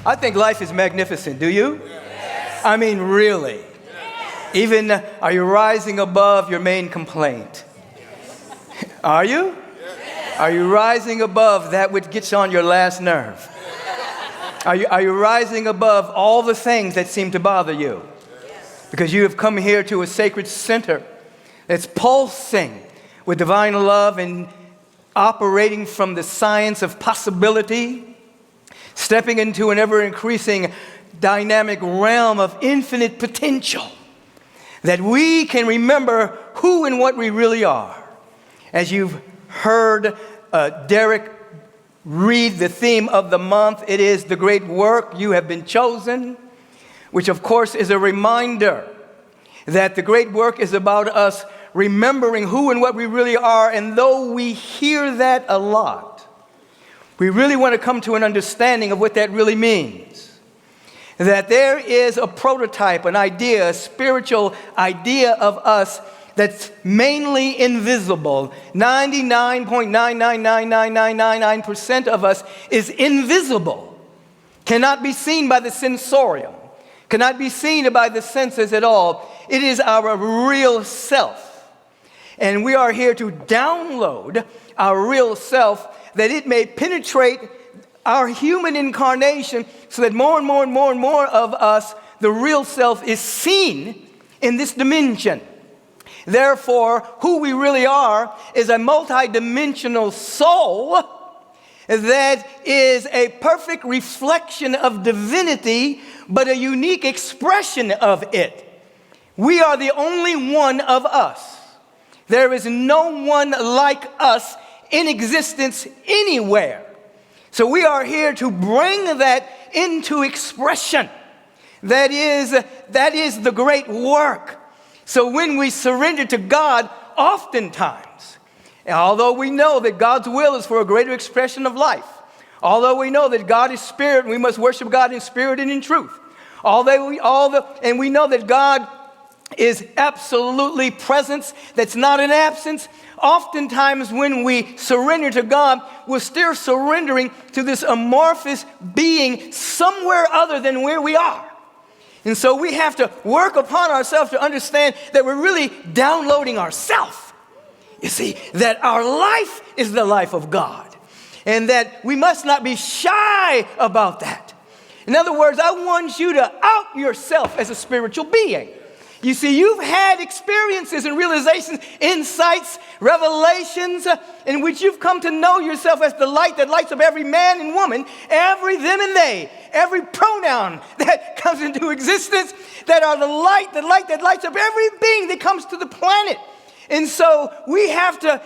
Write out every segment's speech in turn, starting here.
I think life is magnificent. Do you? Yes. I mean, really. Yes. Even, are you rising above your main complaint? Yes. Are you? Yes. Are you rising above that which gets on your last nerve? Are you rising above all the things that seem to bother you? Yes. Because you have come here to a sacred center that's pulsing with divine love and operating from the science of possibility, stepping into an ever-increasing dynamic realm of infinite potential, that we can remember who and what we really are. As you've heard Derek read the theme of the month, it is the great work you have been chosen, which of course is a reminder that the great work is about us remembering who and what we really are. And though we hear that a lot, we really want to come to an understanding of what that really means. That there is a prototype, an idea, a spiritual idea of us that's mainly invisible. 99.9999999% of us is invisible, cannot be seen by the sensorium, cannot be seen by the senses at all. It is our real self. And we are here to download our real self that it may penetrate our human incarnation so that more and more and more and more of us, the real self, is seen in this dimension. Therefore, who we really are is a multidimensional soul that is a perfect reflection of divinity, but a unique expression of it. We are the only one of us. There is no one like us in existence anywhere. So we are here to bring that into expression. That is the great work. So when we surrender to God, oftentimes, although we know that God's will is for a greater expression of life, although we know that God is spirit and we must worship God in spirit and in truth, and we know that God is absolutely presence that's not an absence, oftentimes when we surrender to God, we're still surrendering to this amorphous being somewhere other than where we are. And so we have to work upon ourselves to understand that we're really downloading ourselves. You see, that our life is the life of God. And that we must not be shy about that. In other words, I want you to out yourself as a spiritual being. You see, you've had experiences and realizations, insights, revelations, in which you've come to know yourself as the light that lights up every man and woman, every them and they, every pronoun that comes into existence, that are the light that lights up every being that comes to the planet. And so we have to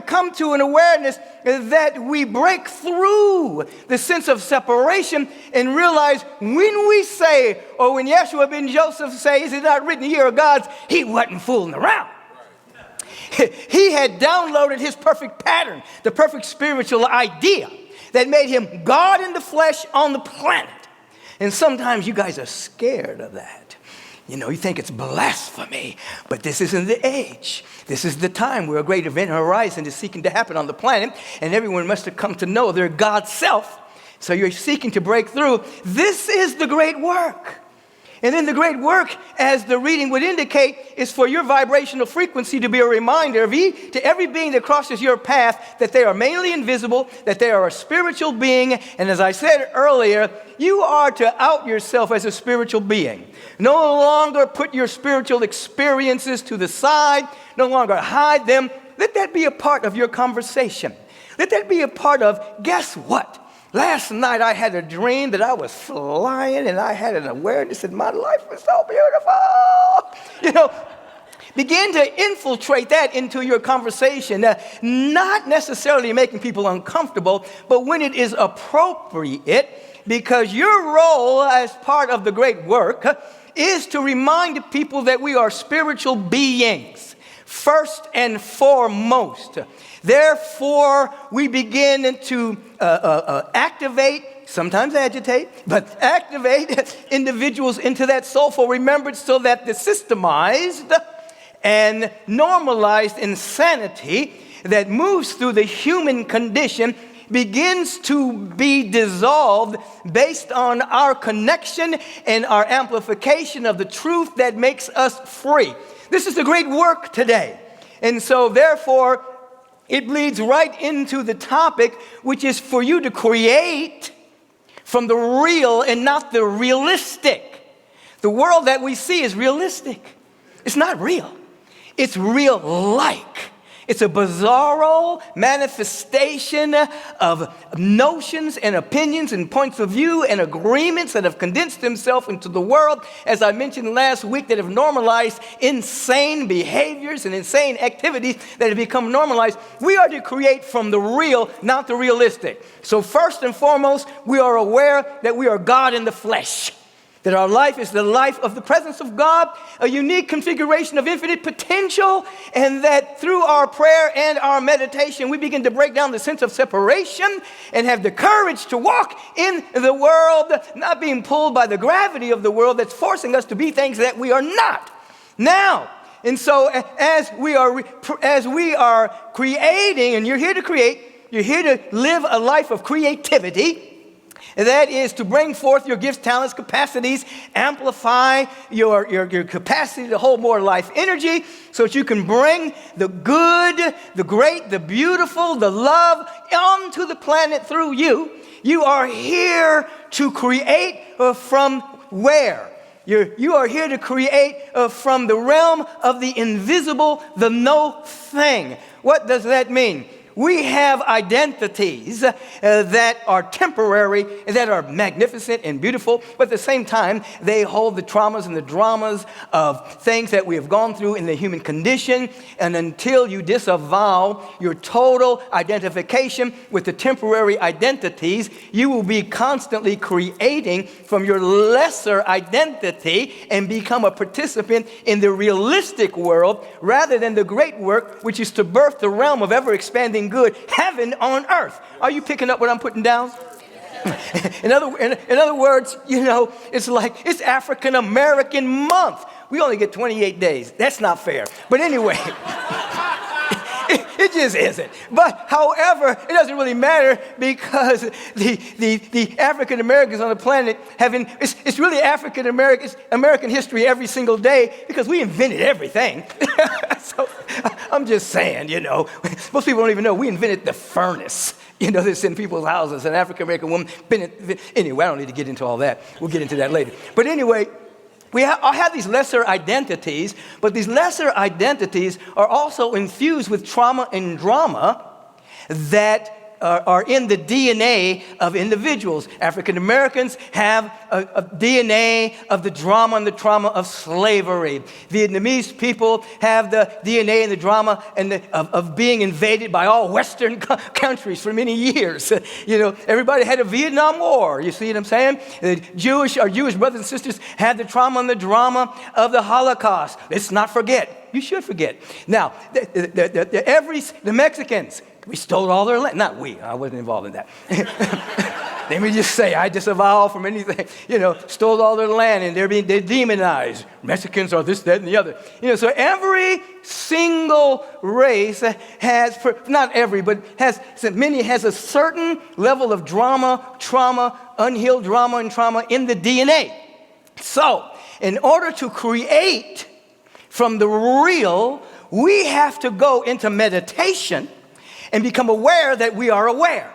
come to an awareness that we break through the sense of separation and realize when we say, or when Yeshua ben Joseph says, is it not written here of God's, he wasn't fooling around. He had downloaded his perfect pattern, the perfect spiritual idea that made him God in the flesh on the planet. And sometimes you guys are scared of that. You know, you think it's blasphemy, but this isn't the age. This is the time where a great event horizon is seeking to happen on the planet, and everyone must have come to know their God self. So you're seeking to break through. This is the great work. And then the great work, as the reading would indicate, is for your vibrational frequency to be a reminder to every being that crosses your path that they are mainly invisible, that they are a spiritual being. And as I said earlier, you are to out yourself as a spiritual being. No longer put your spiritual experiences to the side. No longer hide them. Let that be a part of your conversation. Let that be a part of, guess what? Last night I had a dream that I was flying and I had an awareness that my life was so beautiful. You know, begin to infiltrate that into your conversation, not necessarily making people uncomfortable, but when it is appropriate, because your role as part of the great work is to remind people that we are spiritual beings, first and foremost. Therefore, we begin to activate, sometimes agitate, but activate individuals into that soulful remembrance so that the systemized and normalized insanity that moves through the human condition begins to be dissolved based on our connection and our amplification of the truth that makes us free. This is the great work today. And so therefore, it leads right into the topic, which is for you to create from the real and not the realistic. The world that we see is realistic. It's not real. It's real-like. It's a bizarro manifestation of notions and opinions and points of view and agreements that have condensed themselves into the world, as I mentioned last week, that have normalized insane behaviors and insane activities that have become normalized. We are to create from the real, not the realistic. So first and foremost, we are aware that we are God in the flesh. That our life is the life of the presence of God, a unique configuration of infinite potential, and that through our prayer and our meditation, we begin to break down the sense of separation and have the courage to walk in the world, not being pulled by the gravity of the world that's forcing us to be things that we are not. Now, and so as we are creating, and you're here to create, you're here to live a life of creativity. And that is to bring forth your gifts, talents, capacities, amplify your capacity to hold more life energy so that you can bring the good, the great, the beautiful, the love onto the planet through you. You are here to create from where? You are here to create from the realm of the invisible, the no thing. What does that mean? We have identities that are temporary, that are magnificent and beautiful, but at the same time, they hold the traumas and the dramas of things that we have gone through in the human condition. And until you disavow your total identification with the temporary identities, you will be constantly creating from your lesser identity and become a participant in the realistic world rather than the great work, which is to birth the realm of ever-expanding good, heaven on earth. Are you picking up what I'm putting down? In other words, it's like it's African American month. We only get 28 days. That's not fair. But anyway, it just isn't. But however, it doesn't really matter because the African Americans on the planet it's really American history every single day because we invented everything. So I'm just saying, most people don't even know we invented the furnace. That's in people's houses. An African American woman. Anyway, I don't need to get into all that. We'll get into that later. But anyway, I have these lesser identities, but these lesser identities are also infused with trauma and drama that are in the DNA of individuals. African Americans have a DNA of the drama and the trauma of slavery. Vietnamese people have the DNA and the drama of being invaded by all Western countries for many years. Everybody had a Vietnam War. You see what I'm saying? Our Jewish brothers and sisters had the trauma and the drama of the Holocaust. Let's not forget. You should forget. Now, the Mexicans, we stole all their land. Not we. I wasn't involved in that. Let me just say, I disavow from anything. Stole all their land, and they're demonized. Mexicans are this, that, and the other. So every single race has, not every, but many has a certain level of drama, trauma, unhealed drama and trauma in the DNA. So, in order to create from the real, we have to go into meditation and become aware that we are aware.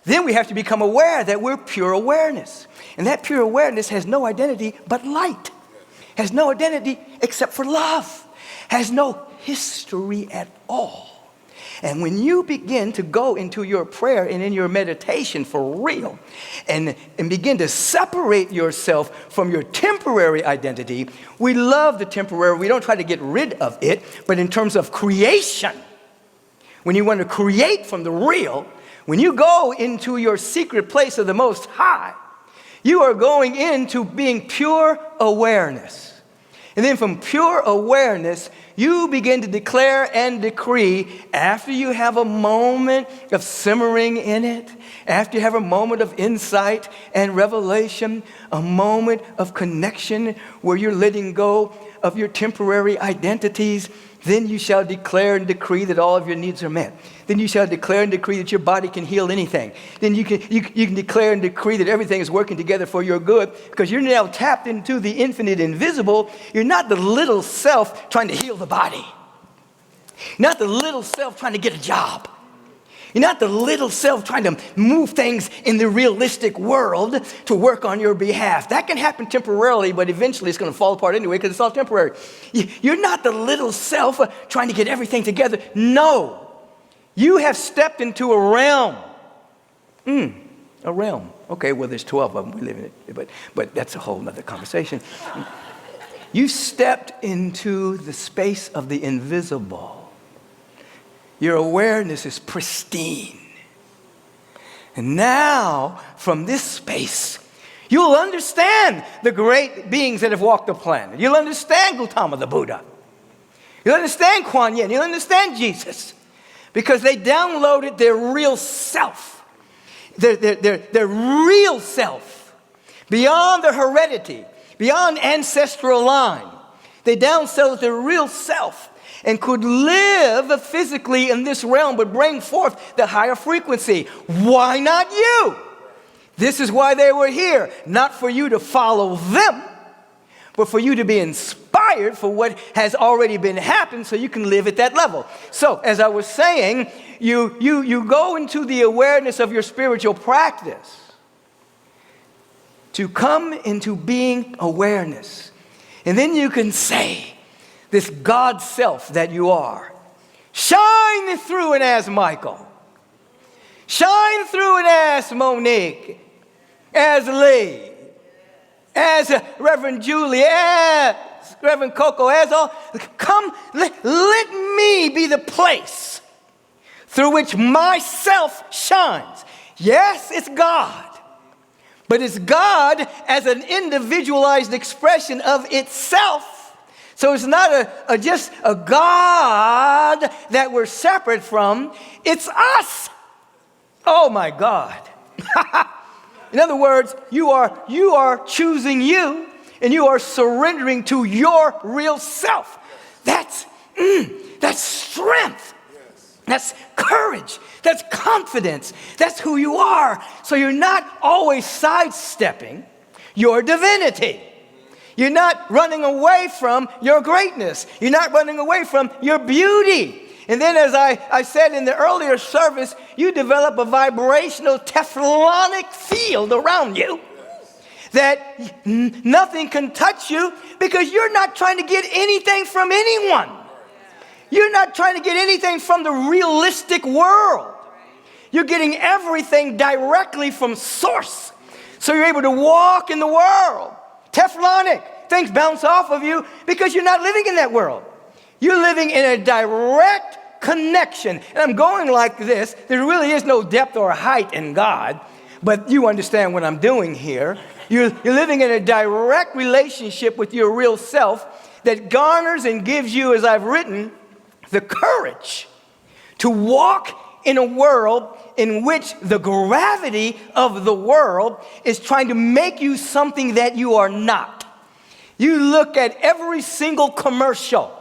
Then we have to become aware that we're pure awareness. And that pure awareness has no identity but light. Has no identity except for love. Has no history at all. And when you begin to go into your prayer and in your meditation for real and begin to separate yourself from your temporary identity, we love the temporary. We don't try to get rid of it, but in terms of creation, when you want to create from the real, when you go into your secret place of the Most High, you are going into being pure awareness. And then from pure awareness, you begin to declare and decree after you have a moment of simmering in it, after you have a moment of insight and revelation, a moment of connection where you're letting go of your temporary identities, then you shall declare and decree that all of your needs are met. Then you shall declare and decree that your body can heal anything. Then you can declare and decree that everything is working together for your good, because you're now tapped into the infinite invisible. You're not the little self trying to heal the body. You're not the little self trying to get a job. You're not the little self trying to move things in the realistic world to work on your behalf. That can happen temporarily, but eventually it's going to fall apart anyway because it's all temporary. You're not the little self trying to get everything together. No. You have stepped into a realm. A realm. Okay, well, there's 12 of them. We live in it, but that's a whole other conversation. You stepped into the space of the invisible. Your awareness is pristine. And now, from this space, you'll understand the great beings that have walked the planet. You'll understand Gautama the Buddha. You'll understand Kuan Yin. You'll understand Jesus. Because they downloaded their real self. Their real self. Beyond their heredity. Beyond ancestral line. They downloaded their real self. And could live physically in this realm, but bring forth the higher frequency. Why not you? This is why they were here. Not for you to follow them, but for you to be inspired for what has already been happened so you can live at that level. So, as I was saying, you go into the awareness of your spiritual practice to come into being awareness. And then you can say, this God self that you are, shine through and as Michael. Shine through and as Monique, as Lee, as Reverend Julie, as Reverend Coco, as all. Come, let me be the place through which myself shines. Yes, it's God, but it's God as an individualized expression of itself. So it's not just a God that we're separate from. It's us. Oh, my God. In other words, you are choosing you, and you are surrendering to your real self. That's strength. That's courage. That's confidence. That's who you are. So you're not always sidestepping your divinity. You're not running away from your greatness. You're not running away from your beauty. And then, as I said in the earlier service, you develop a vibrational Teflonic field around you that nothing can touch you, because you're not trying to get anything from anyone. You're not trying to get anything from the realistic world. You're getting everything directly from source. So you're able to walk in the world. Teflonic. Things bounce off of you because you're not living in that world. You're living in a direct connection. And I'm going like this. There really is no depth or height in God, but you understand what I'm doing here. You're living in a direct relationship with your real self that garners and gives you, as I've written, the courage to walk in a world in which the gravity of the world is trying to make you something that you are not. You look at every single commercial.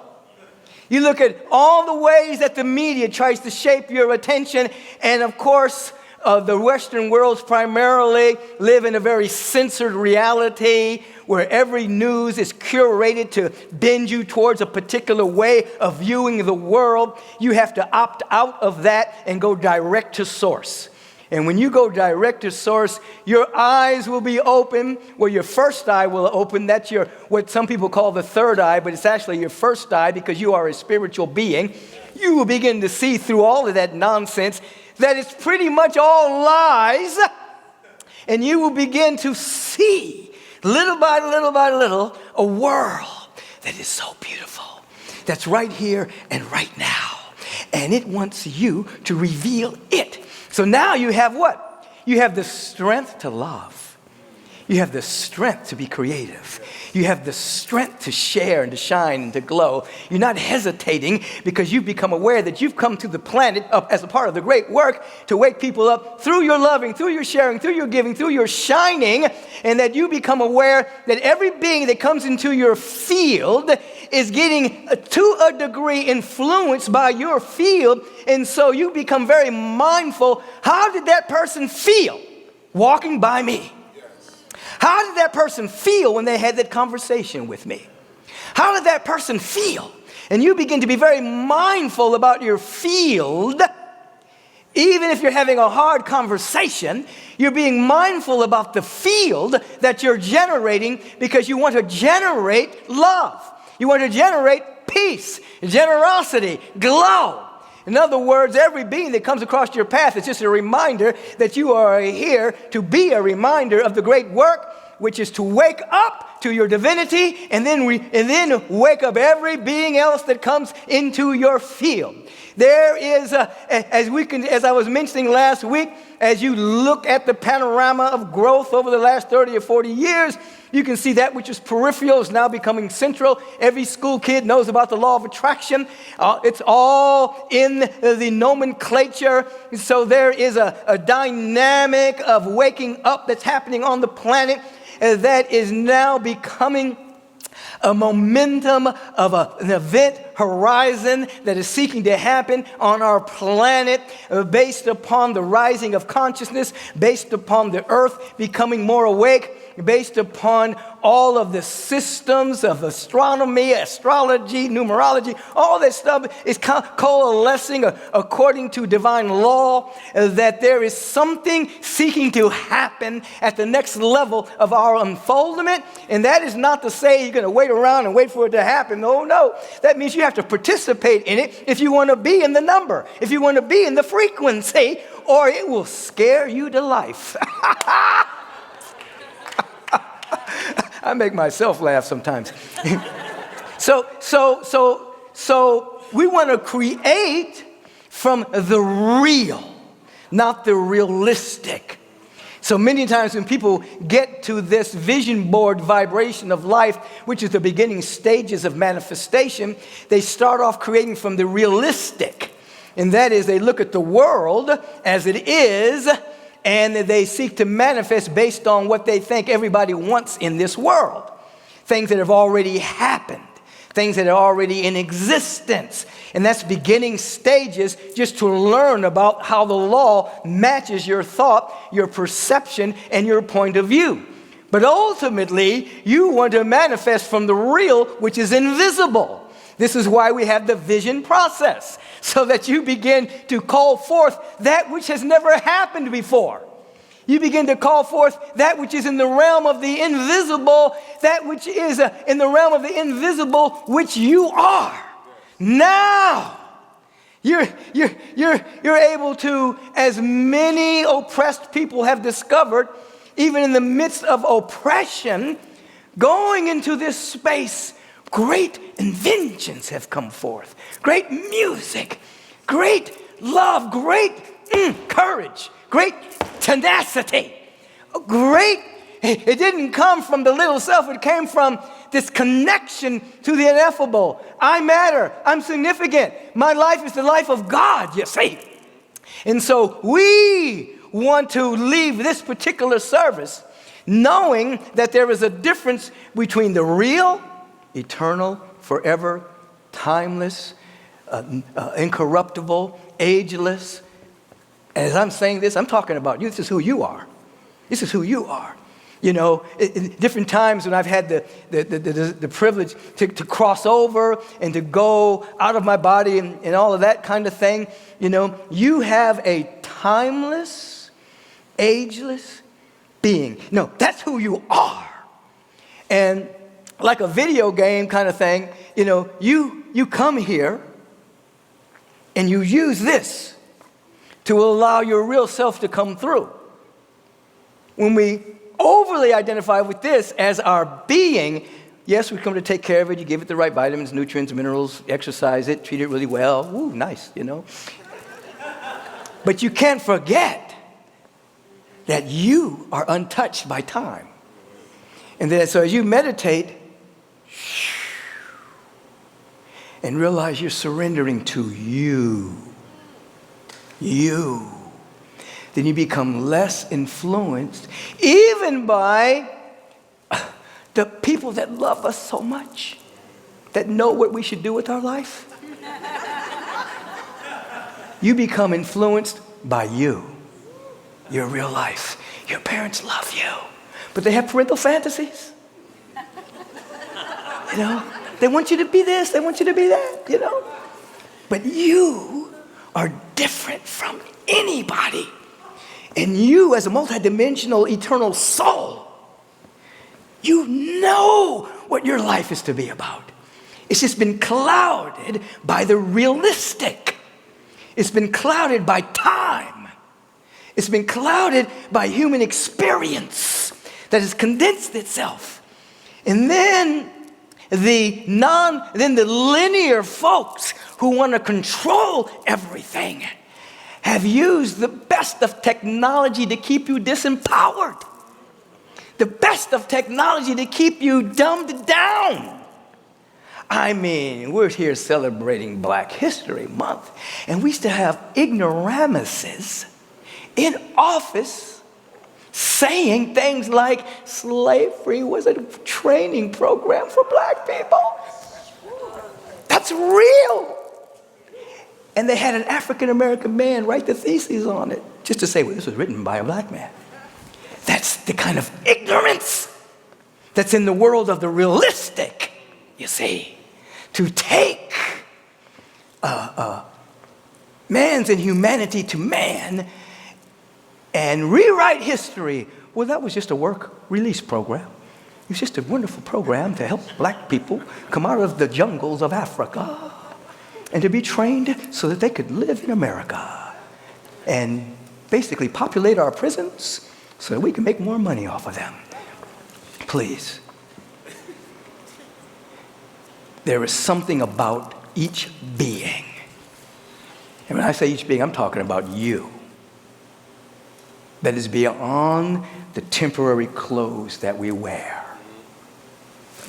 You look at all the ways that the media tries to shape your attention. And of course, the Western worlds primarily live in a very censored reality where every news is curated to bend you towards a particular way of viewing the world. You have to opt out of that and go direct to source. And when you go direct to source, your eyes will be open. Well, your first eye will open. That's what some people call the third eye, but it's actually your first eye, because you are a spiritual being. You will begin to see through all of that nonsense that it's pretty much all lies. And you will begin to see, little by little, a world that is so beautiful, that's right here and right now. And it wants you to reveal it. So now you have what? You have the strength to love. You have the strength to be creative. You have the strength to share and to shine and to glow. You're not hesitating because you've become aware that you've come to the planet as a part of the great work to wake people up through your loving, through your sharing, through your giving, through your shining, and that you become aware that every being that comes into your field is getting to a degree influenced by your field, and so you become very mindful. How did that person feel walking by me? How did that person feel when they had that conversation with me? How did that person feel? And you begin to be very mindful about your field. Even if you're having a hard conversation, you're being mindful about the field that you're generating because you want to generate love. You want to generate peace, generosity, glow. In other words, every being that comes across your path is just a reminder that you are here to be a reminder of the great work, which is to wake up to your divinity and then wake up every being else that comes into your field. There is, as I was mentioning last week, as you look at the panorama of growth over the last 30 or 40 years, you can see that which is peripheral is now becoming central. Every school kid knows about the law of attraction. It's all in the nomenclature. So there is a dynamic of waking up that's happening on the planet that is now becoming a momentum of an event horizon that is seeking to happen on our planet based upon the rising of consciousness, based upon the earth becoming more awake, based upon all of the systems of astronomy, astrology, numerology. All that stuff is coalescing according to divine law, that there is something seeking to happen at the next level of our unfoldment. And that is not to say you're going to wait around and wait for it to happen. No. That means you have to participate in it if you want to be in the number, if you want to be in the frequency, or it will scare you to life. I make myself laugh sometimes. So we want to create from the real, not the realistic. So many times when people get to this vision board vibration of life, which is the beginning stages of manifestation, they start off creating from the realistic. And that is, they look at the world as it is, and they seek to manifest based on what they think everybody wants in this world. Things that have already happened, things that are already in existence. And that's beginning stages just to learn about how the law matches your thought, your perception, and your point of view. But ultimately, you want to manifest from the real, which is invisible. This is why we have the vision process, so that you begin to call forth that which has never happened before. You begin to call forth that which is in the realm of the invisible, that which is in the realm of the invisible, which you are. Now, you're able to, as many oppressed people have discovered, even in the midst of oppression, going into this space, great inventions have come forth. Great music, great love, great courage, great tenacity. It didn't come from the little self. It came from this connection to the ineffable. I matter. I'm significant. My life is the life of God, you see. And so we want to leave this particular service knowing that there is a difference between the real, eternal, forever, timeless, incorruptible, ageless. As I'm saying this, I'm talking about you. This is who you are. This is who you are. You know, in different times when I've had the privilege to cross over and to go out of my body and all of that kind of thing, you know, you have a timeless, ageless being. No, that's who you are. And like a video game kind of thing, you know, you come here and you use this to allow your real self to come through. When we overly identify with this as our being, yes, we come to take care of it. You give it the right vitamins, nutrients, minerals, exercise it, treat it really well. Ooh, nice, you know. But you can't forget that you are untouched by time. And then so as you meditate and realize you're surrendering to you, then you become less influenced even by the people that love us so much, that know what we should do with our life. You become influenced by you, your real life. Your parents love you, but they have parental fantasies. You know, they want you to be this, they want you to be that, you know. But you are different from anybody. And you, as a multidimensional, eternal soul, you know what your life is to be about. It's just been clouded by the realistic. It's been clouded by time. It's been clouded by human experience that has condensed itself. And then the linear folks who want to control everything have used the best of technology to keep you disempowered. The best of technology to keep you dumbed down. I mean, we're here celebrating Black History Month, and we still have ignoramuses in office saying things like slavery was a training program for Black people. That's real. And they had an African-American man write the thesis on it, just to say, well, this was written by a Black man. That's the kind of ignorance that's in the world of the realistic, you see. To take man's inhumanity to man and rewrite history. Well, that was just a work release program. It was just a wonderful program to help Black people come out of the jungles of Africa and to be trained so that they could live in America and basically populate our prisons so that we can make more money off of them. Please. There is something about each being. And when I say each being, I'm talking about you. That is beyond the temporary clothes that we wear.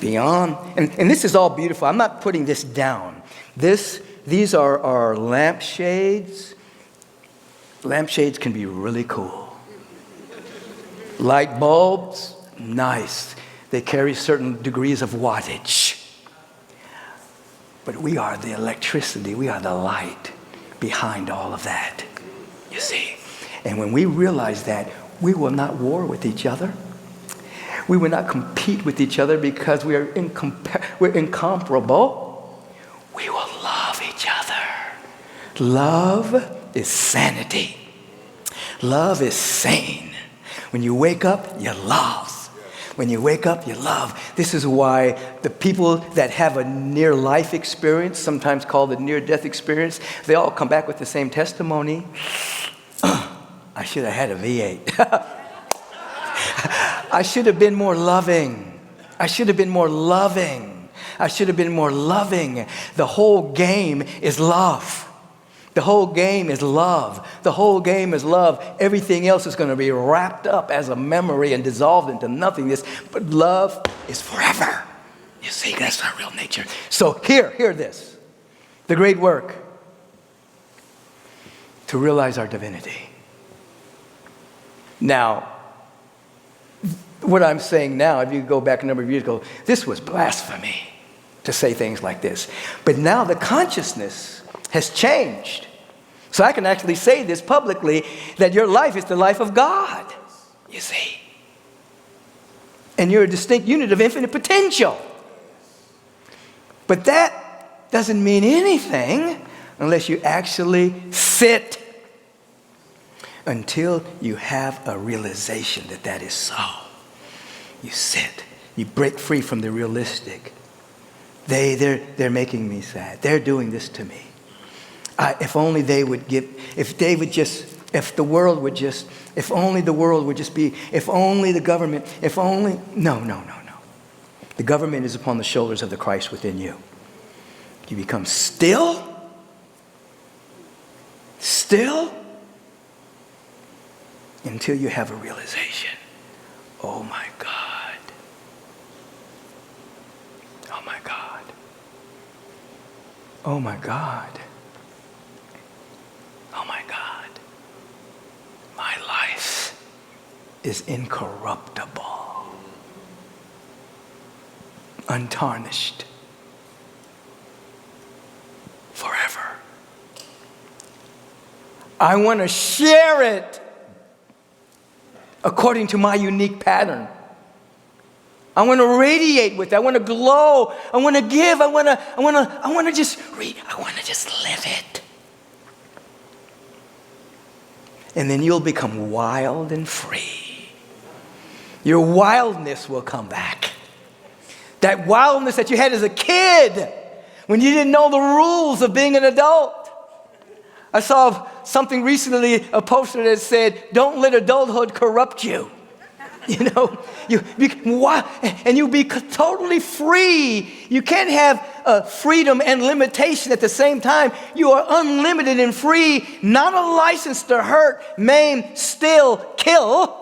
Beyond, and this is all beautiful. I'm not putting this down. These are our lampshades. Lampshades can be really cool. Light bulbs, nice. They carry certain degrees of wattage. But we are the electricity, we are the light behind all of that, you see. And when we realize that, we will not war with each other. We will not compete with each other because we're incomparable. We will love each other. Love is sanity. Love is sane. When you wake up, you love. When you wake up, you love. This is why the people that have a near-life experience, sometimes called the near-death experience, they all come back with the same testimony. I should have had a V8. I should have been more loving. I should have been more loving. I should have been more loving. The whole game is love. The whole game is love. The whole game is love. Everything else is going to be wrapped up as a memory and dissolved into nothingness. But love is forever. You see, that's our real nature. So hear this. The great work to realize our divinity. Now, what I'm saying now, if you go back a number of years ago, this was blasphemy to say things like this. But now the consciousness has changed. So I can actually say this publicly, that your life is the life of God, you see. And you're a distinct unit of infinite potential. But that doesn't mean anything unless you actually sit until you have a realization that that is so. You sit. You break free from the realistic. They're making me sad. They're doing this to me. If only they would give, if they would just, if the world would just, if only the world would just be, if only the government, if only, no. The government is upon the shoulders of the Christ within you. You become still, until you have a realization. Oh my God, Oh my God. Oh my God. My life is incorruptible, untarnished, forever. I want to share it according to my unique pattern. I want to radiate with it. I want to glow. I want to give. I want to just read. I want to just live it. And then you'll become wild and free. Your wildness will come back. That wildness that you had as a kid when you didn't know the rules of being an adult. I saw something recently, a poster that said, "Don't let adulthood corrupt you." You know, and you'll be totally free. You can't have freedom and limitation at the same time. You are unlimited and free, not a license to hurt, maim, steal, kill,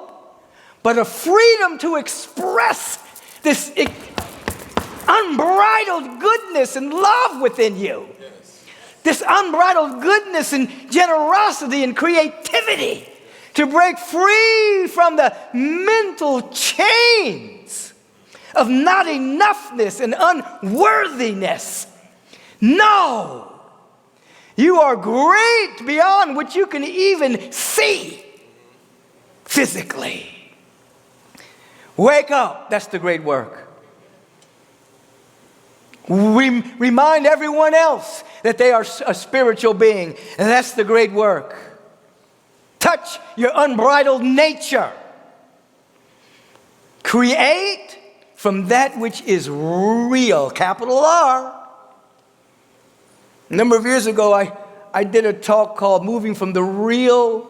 but a freedom to express this unbridled goodness and love within you. This unbridled goodness and generosity and creativity. To break free from the mental chains of not enoughness and unworthiness. No, you are great beyond what you can even see physically. Wake up, that's the great work. Remind everyone else that they are a spiritual being, and that's the great work. Touch your unbridled nature. Create from that which is real, capital R. A number of years ago, I did a talk called Moving from the Real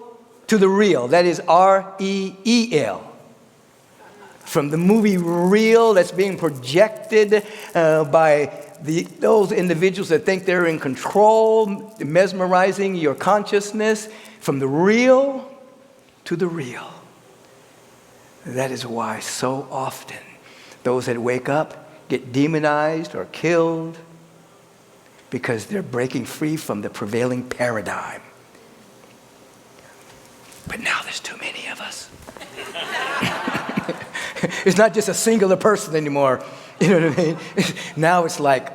to the Real. That is R-E-E-L. From the movie Real that's being projected by those individuals that think they're in control, mesmerizing your consciousness. From the real to the real. That is why so often those that wake up get demonized or killed because they're breaking free from the prevailing paradigm. But now there's too many of us. It's not just a singular person anymore. You know what I mean? Now it's like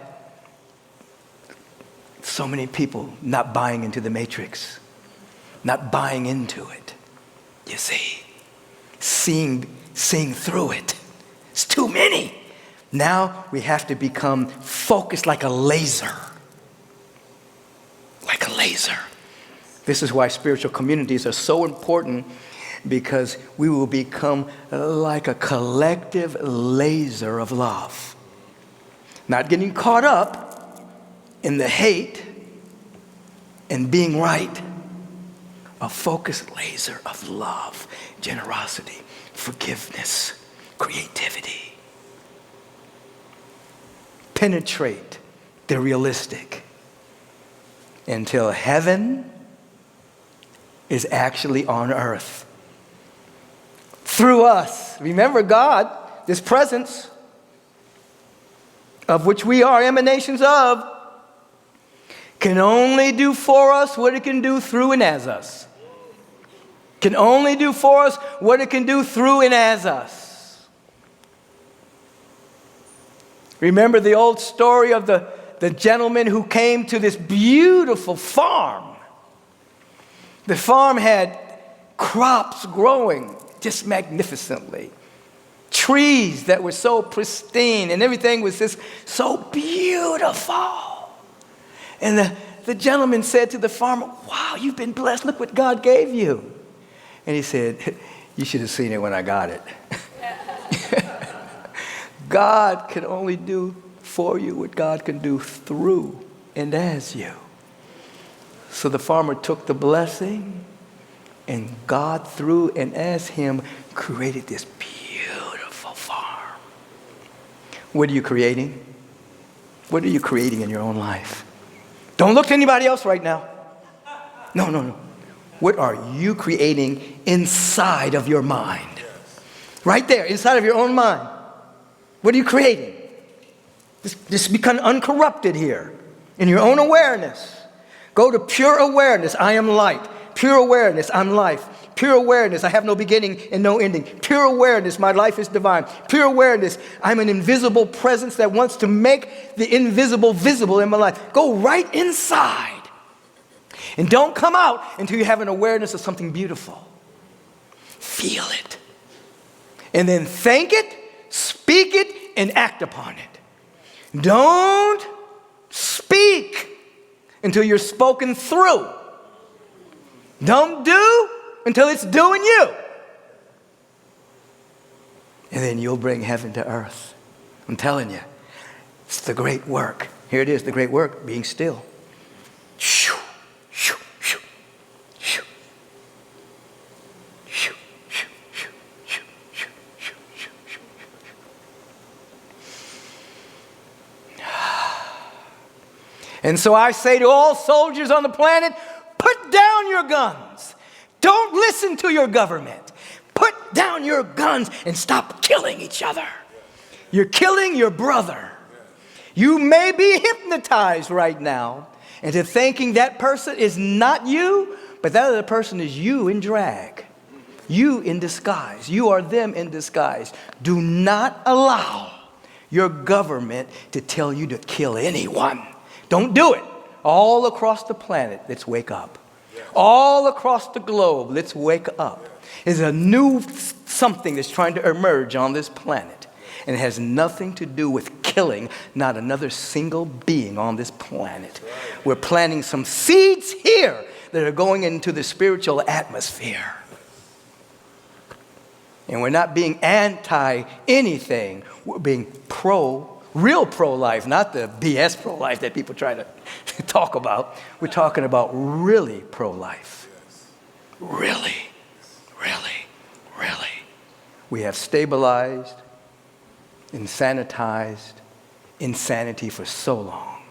so many people not buying into the matrix. Not buying into it, you see, seeing through it. It's too many. Now we have to become focused like a laser. Like a laser. This is why spiritual communities are so important, because we will become like a collective laser of love. Not getting caught up in the hate and being right. A focused laser of love, generosity, forgiveness, creativity. Penetrate the realistic until heaven is actually on earth. Through us. Remember, God, this presence of which we are emanations of, can only do for us what it can do through and as us. Can only do for us what it can do through and as us. Remember the old story of the gentleman who came to this beautiful farm. The farm had crops growing just magnificently. Trees that were so pristine, and everything was just so beautiful. And the gentleman said to the farmer, "Wow, you've been blessed. Look what God gave you." And he said, "You should have seen it when I got it." God can only do for you what God can do through and as you. So the farmer took the blessing, and God, through and as him, created this beautiful farm. What are you creating? What are you creating in your own life? Don't look to anybody else right now. No. What are you creating inside of your mind? Right there, inside of your own mind. What are you creating? Just become uncorrupted here. In your own awareness, go to pure awareness. I am light. Pure awareness. I'm life. Pure awareness. I have no beginning and no ending. Pure awareness. My life is divine. Pure awareness. I'm an invisible presence that wants to make the invisible visible in my life. Go right inside. And don't come out until you have an awareness of something beautiful. Feel it. And then think it, speak it, and act upon it. Don't speak until you're spoken through. Don't do until it's doing you. And then you'll bring heaven to earth. I'm telling you, it's the great work. Here it is, the great work, being still. Shoo, shoo, shoo, shoo. Shoo, shoo, shoo, shoo, shoo, shoo, shoo, shoo, shoo. And so I say to all soldiers on the planet, put down your guns. Don't listen to your government. Put down your guns and stop killing each other. You're killing your brother. You may be hypnotized right now into thinking that person is not you, but that other person is you in drag. You in disguise. You are them in disguise. Do not allow your government to tell you to kill anyone. Don't do it. All across the planet, let's wake up. All across the globe, let's wake up. There's a new something that's trying to emerge on this planet. And it has nothing to do with killing not another single being on this planet. We're planting some seeds here that are going into the spiritual atmosphere. And we're not being anti-anything. We're being real pro-life, not the BS pro-life that people try to talk about. We're talking about really pro-life. Really, really, really. We have stabilized and sanitized insanity for so long.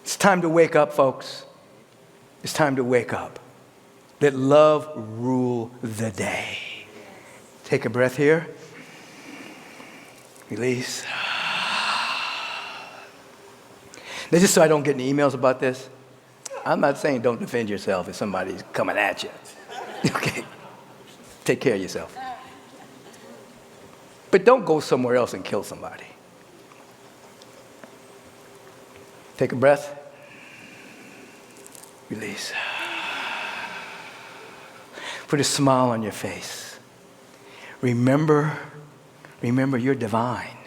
It's time to wake up, folks. It's time to wake up. Let love rule the day. Take a breath here. Release. Now, just so I don't get any emails about this, I'm not saying don't defend yourself if somebody's coming at you. Okay? Take care of yourself. But don't go somewhere else and kill somebody. Take a breath. Release. Put a smile on your face. Remember you're divine.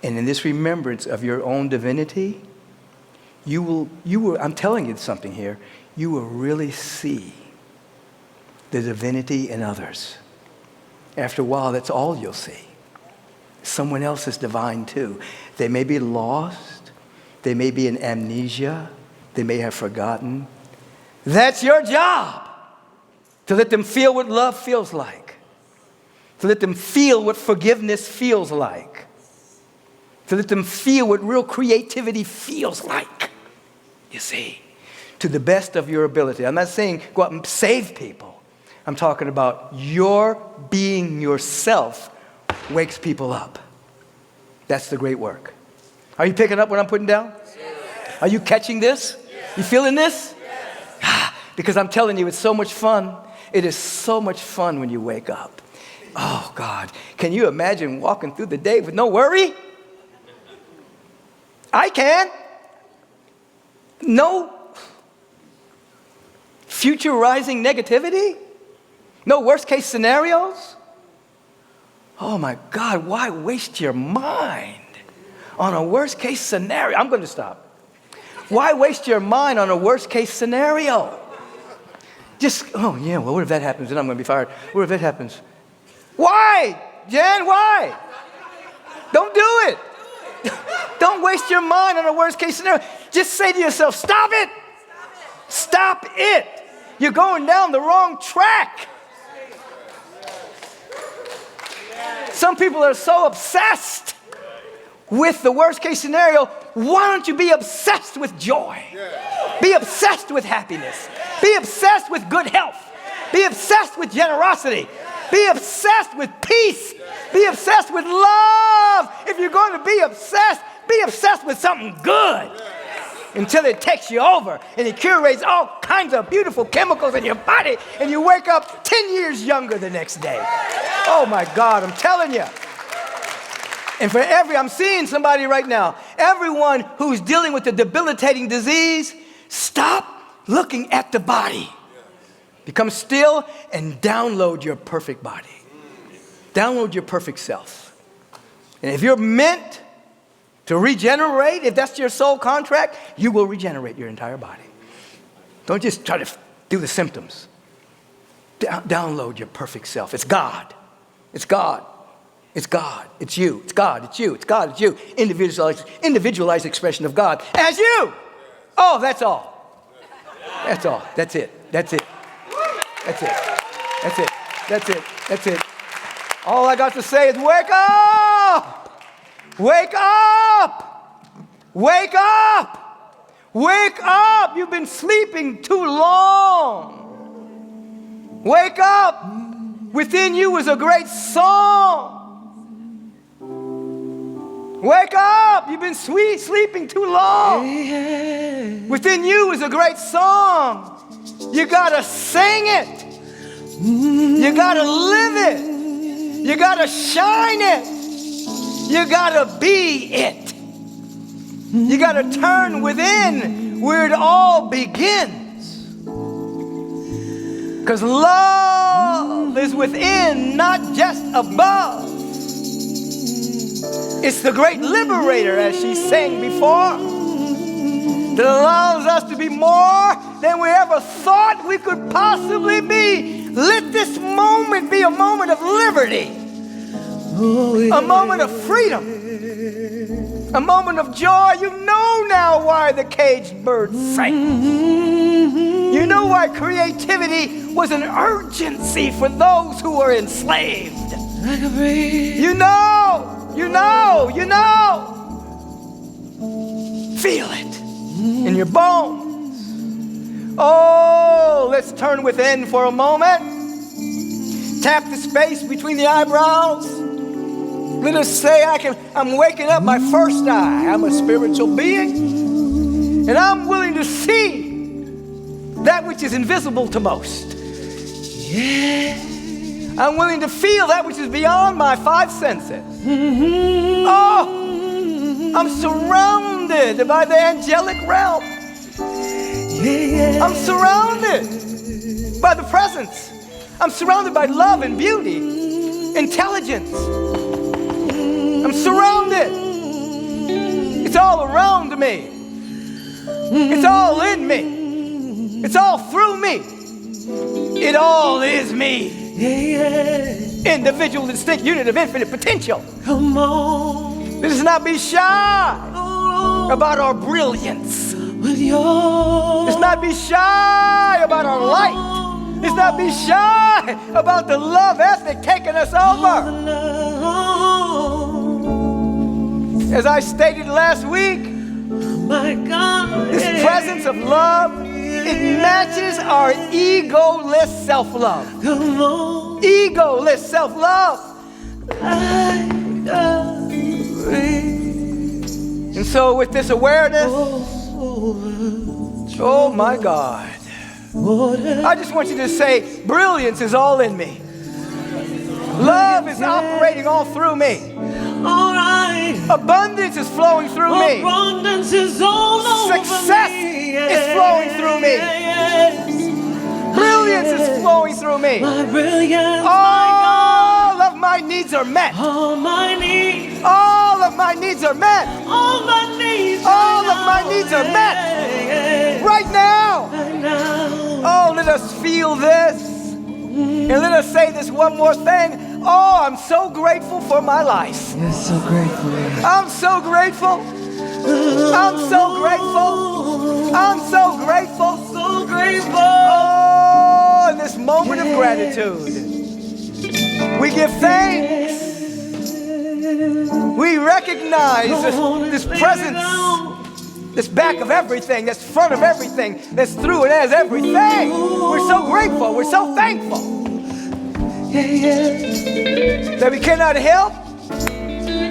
And in this remembrance of your own divinity, you will, I'm telling you something here, you will really see the divinity in others. After a while, that's all you'll see. Someone else is divine too. They may be lost. They may be in amnesia. They may have forgotten. That's your job, to let them feel what love feels like, to let them feel what forgiveness feels like, to let them feel what real creativity feels like, you see, to the best of your ability. I'm not saying go out and save people. I'm talking about your being yourself wakes people up. That's the great work. Are you picking up what I'm putting down? Yes. Are you catching this? Yes. You feeling this? Yes. Because I'm telling you, it's so much fun. It is so much fun when you wake up. Oh, God. Can you imagine walking through the day with no worry? I can. No future-rising negativity. No worst-case scenarios. Oh, my God. Why waste your mind on a worst-case scenario? I'm going to stop. Why waste your mind on a worst-case scenario? Just, oh, yeah, well, what if that happens? Then I'm going to be fired. What if that happens? Why, Jen? Why? Don't do it. Don't waste your mind on a worst-case scenario. Just say to yourself, stop it. Stop it. You're going down the wrong track. Some people are so obsessed with the worst-case scenario. Why don't you be obsessed with joy? Be obsessed with happiness. Be obsessed with good health. Be obsessed with generosity. Be obsessed with peace. Be obsessed with love. If you're going to be obsessed with something good. until it takes you over and it curates all kinds of beautiful chemicals in your body, and you wake up 10 years younger the next day. Oh my God, I'm telling you. And I'm seeing somebody right now, everyone who's dealing with a debilitating disease, stop looking at the body. Become still and download your perfect body. Download your perfect self. And if you're meant to regenerate, if that's your soul contract, you will regenerate your entire body. Don't just try to do the symptoms. Download your perfect self. It's God. It's God. It's God. It's you. It's God. It's you. It's God. It's you. Individualized expression of God as you. Oh, that's all. That's all. That's it. That's it. That's it. That's it. That's it. That's it. All I got to say is wake up! Wake up! Wake up! Wake up! You've been sleeping too long. Wake up! Within you is a great song. Wake up! You've been sleeping too long. Within you is a great song. You gotta sing it. You gotta live it. You gotta shine it. You gotta be it. You gotta turn within where it all begins. Because love is within, not just above. It's the great liberator, as she sang before, that allows us to be more than we ever thought we could possibly be. Let this moment be a moment of liberty, a moment of freedom, a moment of joy. You know now why the caged bird sang. You know why creativity was an urgency for those who were enslaved. You know. Feel it in your bones. Oh, let's turn within for a moment. Tap the space between the eyebrows. Let us say, I'm waking up my first eye. I'm a spiritual being, and I'm willing to see that which is invisible to most. Yeah. I'm willing to feel that which is beyond my five senses. Oh, I'm surrounded by the angelic realm. I'm surrounded by the presence. I'm surrounded by love and beauty, intelligence. I'm surrounded. It's all around me. It's all in me. It's all through me. It all is me. Individual, distinct unit of infinite potential. Come on. Let us not be shy about our brilliance. Let's not be shy about our light. Let's not be shy about the love ethic taking us over. As I stated last week, this presence of love, it matches our egoless self-love. Egoless self-love. And so with this awareness, oh my God, I just want you to say, brilliance is all in me. Love is operating all through me. All right. Abundance is flowing through me. Abundance is all over Success me. Is flowing through me. Brilliance is flowing through me. My brilliance, all of my needs are met. All my needs. All of my needs are met. All my needs. All of my needs are met. Right now. Oh, let us feel this. And let us say this one more thing. Oh, I'm so grateful for my life. You're so grateful. I'm so grateful. I'm so grateful. I'm so grateful. So grateful. Oh, in this moment of gratitude, we give thanks. We recognize this presence, this back of everything, this front of everything, that's through and as everything. We're so grateful. We're so thankful. That we cannot help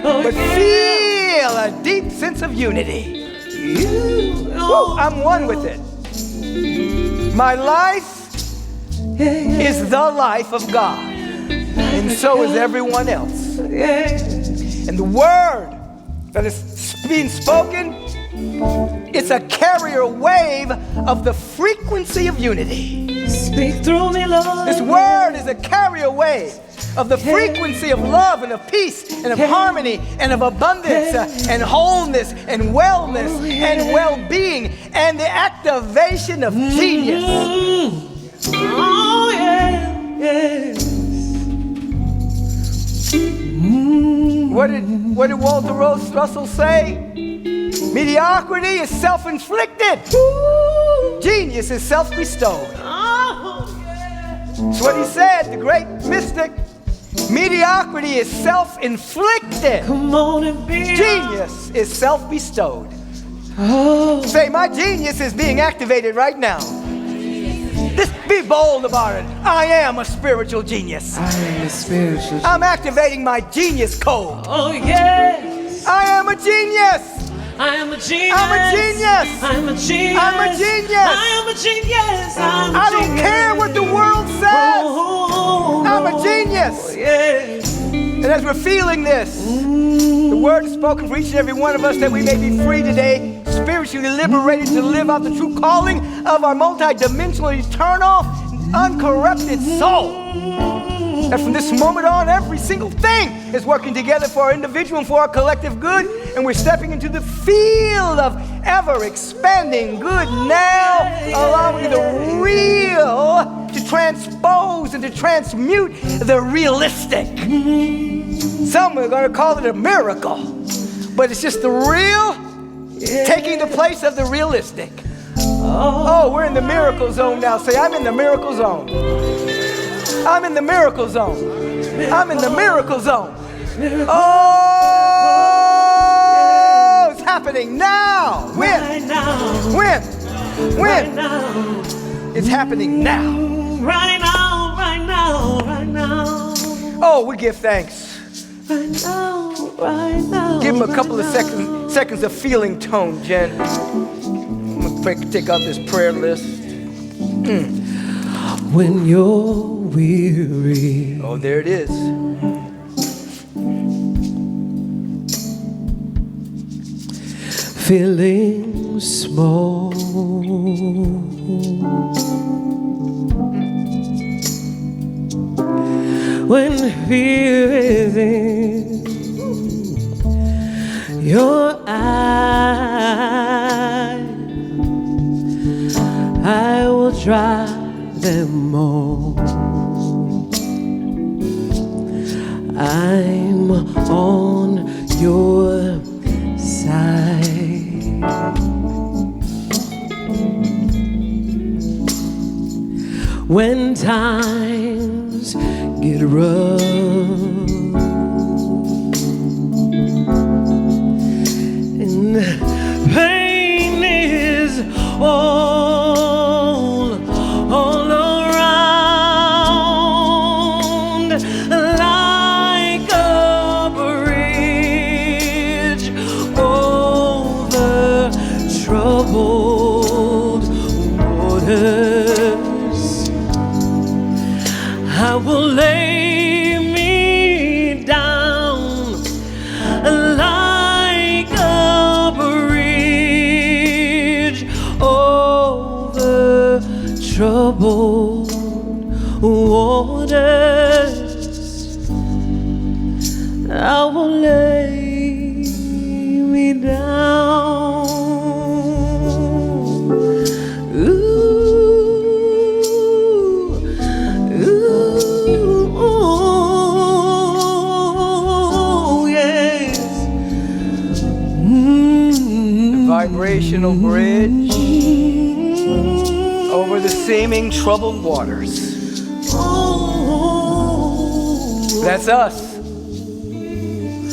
but feel a deep sense of unity. Woo, I'm one with it. My life is the life of God, and so is everyone else. And the word that is being spoken, it's a carrier wave of the frequency of unity. Speak through me, Lord. This word is a carrier wave of the frequency of love and of peace and of harmony and of abundance and wholeness and wellness and well-being and the activation of genius. Oh, yes. What did Walter Russell say? Mediocrity is self-inflicted. Genius is self-bestowed. That's what he said, the great mystic. Mediocrity is self-inflicted. Come on and be. Genius is self-bestowed. Say, my genius is being activated right now. Just be bold about it. I am a spiritual genius. I am a spiritual genius. I'm activating my genius code. Oh, yes. I am a genius. I am a genius. I'm a genius. I'm a genius. I'm a genius. I am a genius. I'm a I don't care what the world says. I'm a genius. Oh, yes. And as we're feeling this, the word is spoken for each and every one of us that we may be free today, spiritually liberated to live out the true calling of our multidimensional, eternal, uncorrupted soul. That from this moment on, every single thing is working together for our individual and for our collective good, and we're stepping into the field of ever-expanding good now, allowing the real to transpose and to transmute the realistic. Some are going to call it a miracle, but it's just the real taking the place of the realistic. Oh, we're in the miracle zone now. Say, I'm in the miracle zone. I'm in the miracle zone. I'm in the miracle zone. Oh, it's happening now. When? When? When? It's happening now. Right now, right now, right now. Oh, we give thanks. Right now, right now. Give him a couple of seconds of feeling tone, Jen. I'm going to take out this prayer list. When you're weary. Oh, there it is. Feeling small. When fear is in your eyes, I will dry them all. I'm on your side. When times get rough and pain is all around, like a bridge over troubled waters, I will lay me down like a bridge over troubled waters. I will lay me down. Vibrational bridge over the seeming troubled waters. That's us.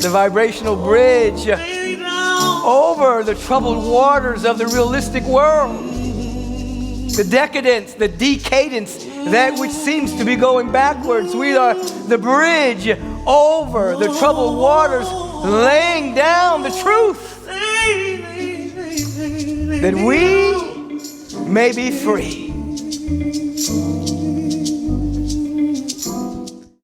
The vibrational bridge over the troubled waters of the realistic world. The decadence, the decadence, that which seems to be going backwards. We are the bridge over the troubled waters, laying down the truth. that we may be free.